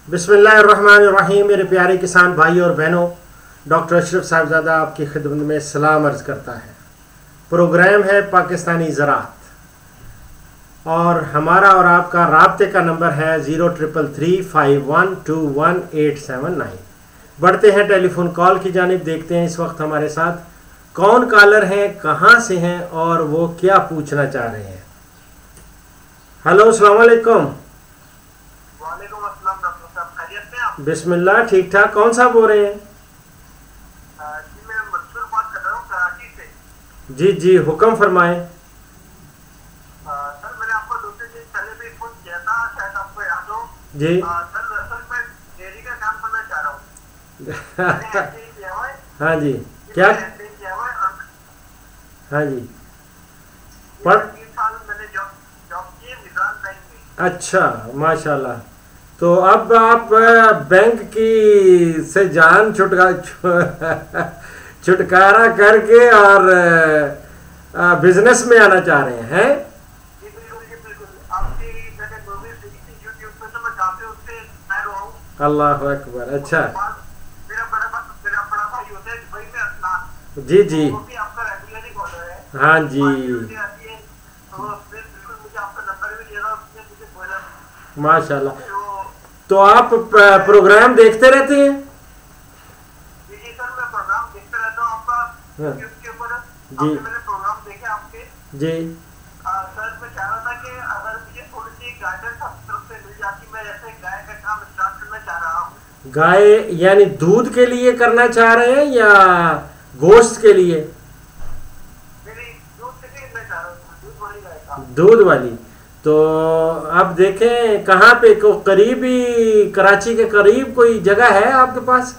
बिस्मिल्लाहिर्रहमानिर्रहीम। मेरे प्यारे किसान भाई और बहनों, डॉक्टर अशरफ साहिबजादा आपकी खिदमत में सलाम अर्ज़ करता है। प्रोग्राम है पाकिस्तानी ज़राअत और हमारा और आपका राब्ते का नंबर है 033351217879। बढ़ते हैं टेलीफोन कॉल की जानिब। देखते हैं इस वक्त हमारे साथ कौन कॉलर हैं, कहाँ से हैं और वो क्या पूछना चाह रहे हैं। हेलो, अस्सलाम वालेकुम। वालेकुम अस्सलाम डॉक्टर साहब, खैरियत से आप? बिस्मिल्लाह, ठीक ठाक। कौन सा बोल रहे हैं? जी मैं मंसूर बात कर रहा हूँ कराची से। जी जी, हुक्म फरमाएं। सर मैंने आपको 2-3 दिन पहले भी फोन किया था, शायद आपको याद हो। जी सर दरअसल मैं डेयरी का काम करना चाह रहा हूँ। मैंने MBA किया हुआ है। हाँ जी, क्या? MBA किया हुआ है। हाँ जी, पर 3 साल मैंने जॉब की है मिज़ान बैंक में। अच्छा, माशाल्लाह। तो अब आप बैंक की से जान छुटकारा करके और बिजनेस में आना चाह रहे हैं? जी बिल्कुल। आपकी मैंने मूवी देखी थी यूट्यूब पे, तो मैं काफी उससे इंस्पायर हुआ हूँ। अल्लाह अकबर। अच्छा, मेरा बड़ा भाई होता है दुबई में, अदनान। जी जी, वो भी आपका रेगुलर ही फॉलोअर है। हाँ जी, मुझे आती है तो उसने बिल्कुल मुझे आपका नंबर भी दिया था, उसने मुझे बोला माशाल्लाह। तो तो आप प्रोग्राम देखते रहते हैं? जी सर मैं प्रोग्राम देखता रहता हूँ आपका हाँ, यूट्यूब के ऊपर। जी मैंने प्रोग्राम देखे आपके। जी। सर मैं चाह रहा था कि अगर मुझे थोड़ी सी गाइडेंस आपकी तरफ से मिल जाती, मैं ऐसे गाय का काम स्टार्ट करना चाह रहा हूँ। गाय यानी दूध के लिए करना चाह रहे हैं या गोश्त के लिए? मेरी दूध से भी मैं चाह रहा हूँ, दूध वाली गाय का। दूध वाली। तो अब देखें कहाँ पे, को करीबी कराची के करीब कोई जगह है आपके पास?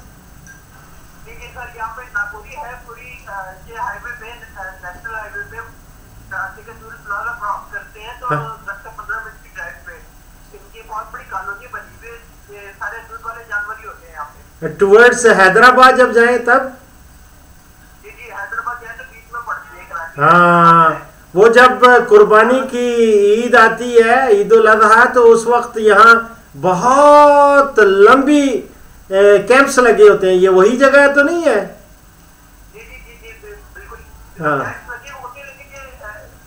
ठीक है सर, यहाँ पे नागौरी है पूरी, ये हाईवे पे, नेशनल हाईवे पे कराची के टूल प्लाजा क्रॉस करते हैं तो हाँ। 10 से 15 मिनट की ड्राइव पे इनकी बहुत बड़ी कॉलोनी बनी हुई है। ये सारे दूध वाले जानवर ही होते हैं यहाँ पे। टुवर्ड्स हैदराबाद जब जाएं तब? जी हैदराबाद जाए तो बीच में पड़ती है कराची। हाँ, वो जब कुर्बानी की ईद आती है, ईद उल अजहा, तो उस वक्त यहाँ बहुत लंबी कैंप्स लगे होते हैं। ये वही जगह तो नहीं है? जी बिल्कुल। हाँ टैक्स लगे होते हैं, लेकिन ये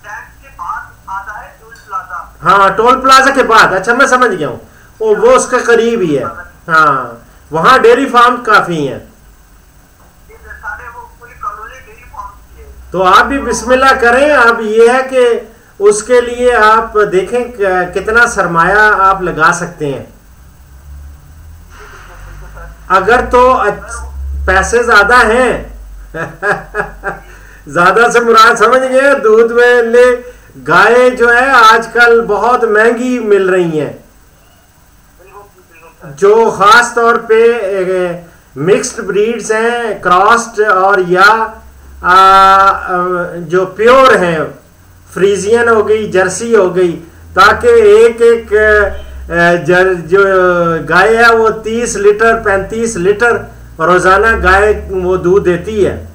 टैक्स के बाद आता है टूल प्लाजा। हाँ, टोल प्लाजा के बाद। अच्छा, मैं समझ गया हूँ। वो उसका करीब ही है। हाँ, वहाँ डेयरी फार्म काफ़ी हैं। सारे वो पूरी कॉलोनी डेयरी फार्म की है। तो आप भी बिस्मिल्लाह करें। अब ये है कि उसके लिए आप देखें कितना सरमाया आप लगा सकते हैं। अगर तो पैसे ज़्यादा हैं ज़्यादा से मुराद समझ गए, दूध में ले गाय जो है आजकल बहुत महंगी मिल रही हैं, जो ख़ास तौर पे मिक्स्ड ब्रीड्स हैं, क्रॉस्ड और या जो प्योर हैं, फ्रीजियन हो गई, जर्सी हो गई, ताकि एक एक जो गाय है वो 30 लीटर 35 लीटर रोज़ाना गाय वो दूध देती है।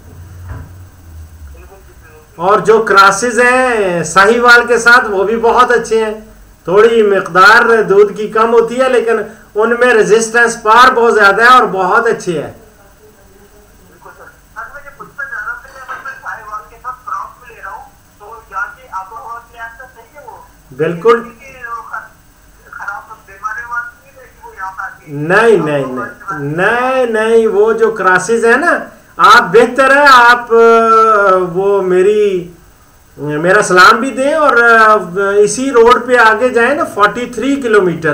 और जो क्रासेस हैं साहिवाल के साथ, वो भी बहुत अच्छे हैं। थोड़ी मिकदार दूध की कम होती है, लेकिन उनमें रेजिस्टेंस पावर बहुत ज़्यादा है और बहुत अच्छे है। बिल्कुल नहीं, वो जो क्रासेस है ना, आप बेहतर है आप वो मेरा सलाम भी दें और इसी रोड पे आगे जाए ना 43 किलोमीटर,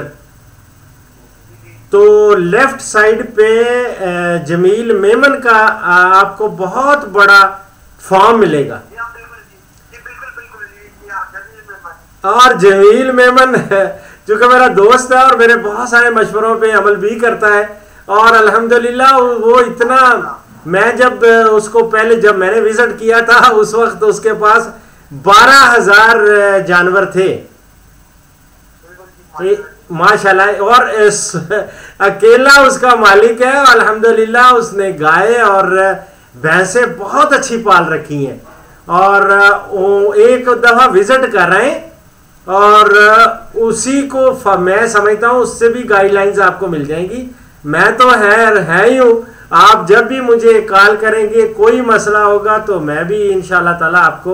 तो लेफ्ट साइड पे जमील मेमन का आपको बहुत बड़ा फार्म मिलेगा। और जमील मेमन चूँकि मेरा दोस्त है और मेरे बहुत सारे मशवरों पे अमल भी करता है, और अल्हम्दुलिल्लाह वो इतना, मैं जब उसको पहले जब मैंने विजिट किया था उस वक्त उसके पास 12,000 जानवर थे माशाल्लाह, और अकेला उसका मालिक है। अल्हम्दुलिल्लाह उसने गाय और भैंसे बहुत अच्छी पाल रखी हैं, और एक दफ़ा विजिट कर रहे हैं और उसी को मैं समझता हूँ उससे भी गाइडलाइंस आपको मिल जाएंगी। मैं तो है ही हूँ, आप जब भी मुझे कॉल करेंगे कोई मसला होगा तो मैं भी इंशाल्लाह ताला आपको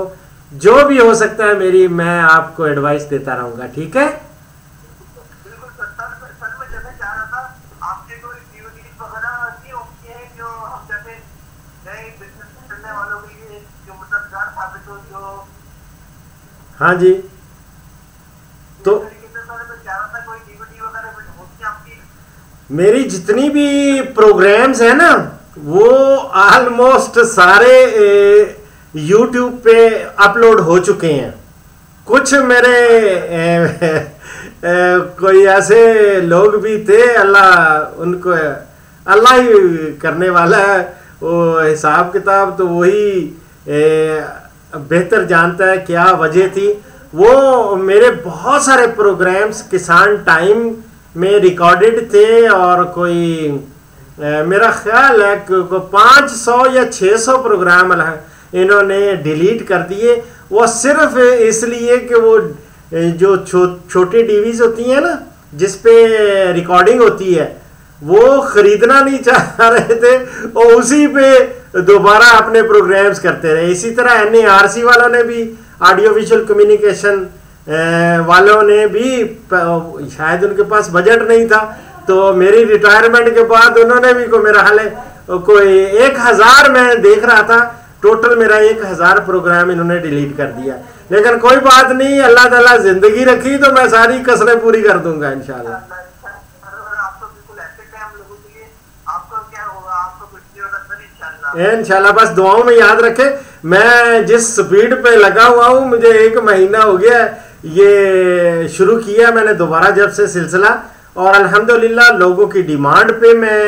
जो भी हो सकता है मेरी मैं आपको एडवाइस देता रहूँगा, ठीक है। बिल्कुल सर। सर मैं जानना चाह रहा था, आपके कोई ड्यूटीज वगैरह नहीं होती है जो हम जैसे नए बिजनेस करने वालों के लिए जो मददगार साबित हो, जो हाँ जी, तो तरीके से सर मैं चाह रहा था कोई ड्यूटी वगैरह होती है आपकी? मेरी जितनी भी प्रोग्राम्स हैं ना वो ऑलमोस्ट सारे यूट्यूब पे अपलोड हो चुके हैं। कुछ मेरे कोई ऐसे लोग भी थे, अल्लाह उनको अल्लाह ही करने वाला है, वो हिसाब किताब तो वही बेहतर जानता है क्या वजह थी। वो मेरे बहुत सारे प्रोग्राम्स किसान टाइम में रिकॉर्डेड थे और कोई मेरा ख्याल है कि 500 या 600 प्रोग्राम इन्होंने डिलीट कर दिए। वो सिर्फ इसलिए कि वो जो छोटी टीवीज होती हैं ना जिस पे रिकॉर्डिंग होती है वो ख़रीदना नहीं चाह रहे थे और उसी पे दोबारा अपने प्रोग्राम्स करते रहे। इसी तरह NARC वालों ने भी, ऑडियो विजुअल कम्युनिकेशन वालों ने भी, शायद उनके पास बजट नहीं था तो मेरी रिटायरमेंट के बाद उन्होंने भी मेरा हाल है कोई 1000 मैं देख रहा था, टोटल मेरा 1000 प्रोग्राम इन्होंने डिलीट कर दिया। लेकिन कोई बात नहीं, अल्लाह ताला जिंदगी रखी तो मैं सारी कसरें पूरी कर दूंगा इंशाल्लाह। इंशाल्लाह बस दुआओं में याद रखे। मैं जिस स्पीड पे लगा हुआ हूँ, मुझे 1 महीना हो गया ये शुरू किया मैंने दोबारा जब से सिलसिला, और अल्हम्दुलिल्लाह लोगों की डिमांड पे मैं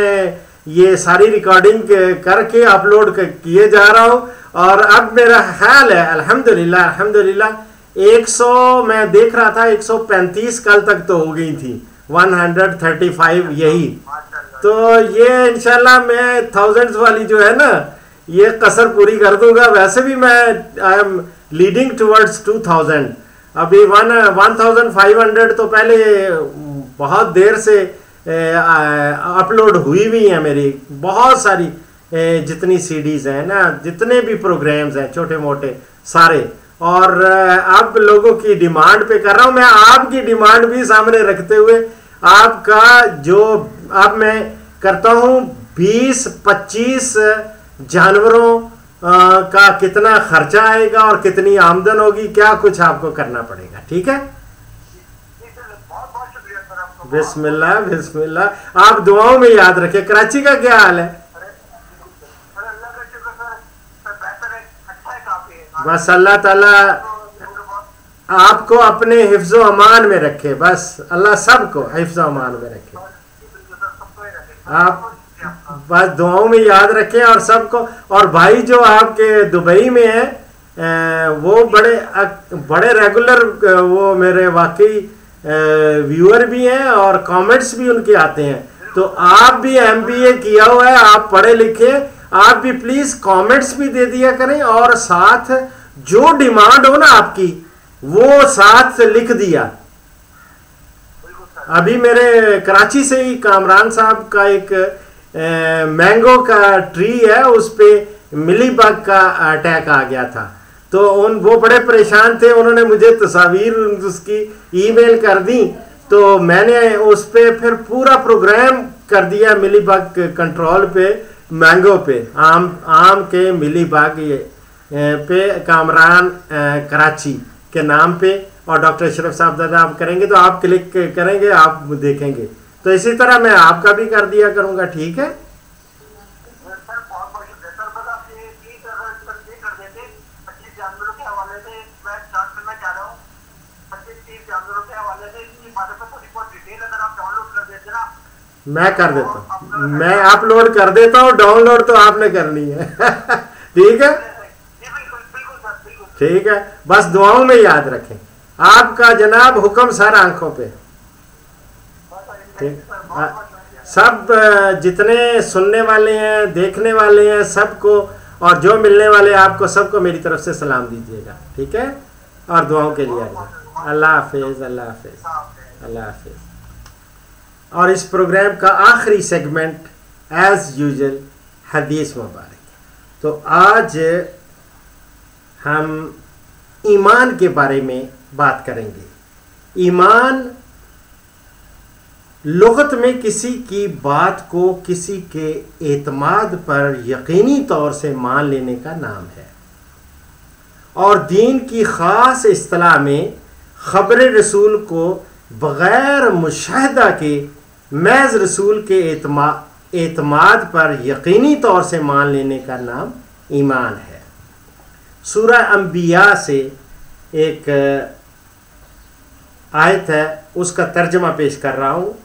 ये सारी रिकॉर्डिंग करके अपलोड किए जा रहा हूँ। और अब मेरा ख्याल है अल्हम्दुलिल्लाह 100 मैं देख रहा था 135 कल तक तो हो गई थी, 135 यही। तो ये इंशाल्लाह मैं थाउजेंड्स वाली जो है ना ये कसर पूरी कर दूंगा। वैसे भी मैं आई एम लीडिंग टुवर्ड्स 2000, अभी 1500 तो पहले बहुत देर से अपलोड हुई हुई है मेरी बहुत सारी जितनी सीडीज हैं ना, जितने भी प्रोग्राम्स हैं छोटे मोटे सारे। और अब लोगों की डिमांड पे कर रहा हूँ मैं, आपकी डिमांड भी सामने रखते हुए आपका जो अब मैं करता हूँ 20-25 जानवरों का कितना खर्चा आएगा और कितनी आमदन होगी, क्या कुछ आपको करना पड़ेगा, ठीक है। बिस्मिल्लाह बिस्मिल्लाह। आप दुआओं में याद रखें। कराची का क्या हाल है? बस अल्लाह ताला आपको अपने हिफ्ज़ो अमान में रखे, बस अल्लाह सबको हिफ्ज़ो अमान में रखे। आप बस दुआओं में याद रखें और सबको। और भाई जो आपके दुबई में है वो बड़े रेगुलर वो मेरे वाकई व्यूअर भी हैं और कमेंट्स भी उनके आते हैं। तो आप भी MBA किया हुआ है, आप पढ़े लिखे, आप भी प्लीज कमेंट्स भी दे दिया करें और साथ जो डिमांड हो ना आपकी वो साथ लिख दिया। अभी मेरे कराची से ही कामरान साहब का एक मैंगो का ट्री है, उस पे मिलीबग का अटैक आ गया था। तो वो बड़े परेशान थे, उन्होंने मुझे तस्वीर उसकी ईमेल कर दी, तो मैंने उस पे फिर पूरा प्रोग्राम कर दिया मिलीबग कंट्रोल पे, मैंगो पे, आम के मिलीबग पे, कामरान कराची के नाम पे। और डॉक्टर अशरफ साहब दादा आप करेंगे तो आप क्लिक करेंगे, आप देखेंगे। तो इसी तरह मैं आपका भी कर दिया करूंगा, ठीक है। मैं कर देता हूँ, मैं अपलोड कर देता हूँ, डाउनलोड तो आपने करनी है ठीक है, ठीक है। बस दुआओं में याद रखें, आपका जनाब हुक्म सर आंखों पे, ठीक। सब जितने सुनने वाले हैं, देखने वाले हैं, सबको और जो मिलने वाले हैं आपको सबको मेरी तरफ से सलाम दीजिएगा, ठीक है। और दुआओं के लिए अल्लाह हाफिज़, अल्लाह हाफिज़, अल्लाह हाफिज़। और इस प्रोग्राम का आखिरी सेगमेंट एज़ यूजुअल हदीस मुबारक। तो आज हम ईमान के बारे में बात करेंगे। ईमान लुगत में किसी की बात को किसी के एतमाद पर यकीनी तौर से मान लेने का नाम है, और दीन की ख़ास इस्तिलाह में ख़बर रसूल को बग़ैर मुशाहदा के महज़ रसूल के एतमाद पर यकीनी तौर से मान लेने का नाम ईमान है। सूरह अंबिया से एक आयत है, उसका तर्जमा पेश कर रहा हूँ।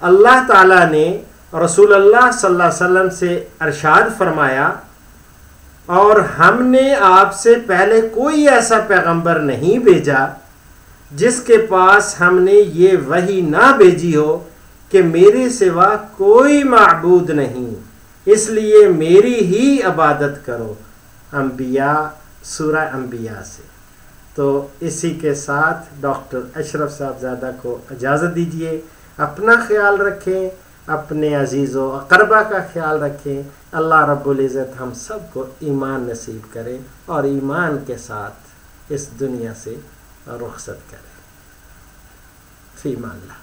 अल्लाह ताला ने रसूल अल्लाह सल्लल्लाहु अलैहि वसल्लम से अरशाद फरमाया, और हमने आपसे पहले कोई ऐसा पैगंबर नहीं भेजा जिसके पास हमने ये वही ना भेजी हो कि मेरे सिवा कोई माबूद नहीं, इसलिए मेरी ही इबादत करो। अंबिया, सूरह अंबिया से। तो इसी के साथ डॉक्टर अशरफ साहबजादा को इजाज़त दीजिए। अपना ख्याल रखें, अपने अजीज़ों अक़रबा का ख्याल रखें। अल्लाह रब्बुल इज़्ज़त हम सबको ईमान नसीब करे और ईमान के साथ इस दुनिया से रुखसत करे। फ़ी अमान अल्लाह।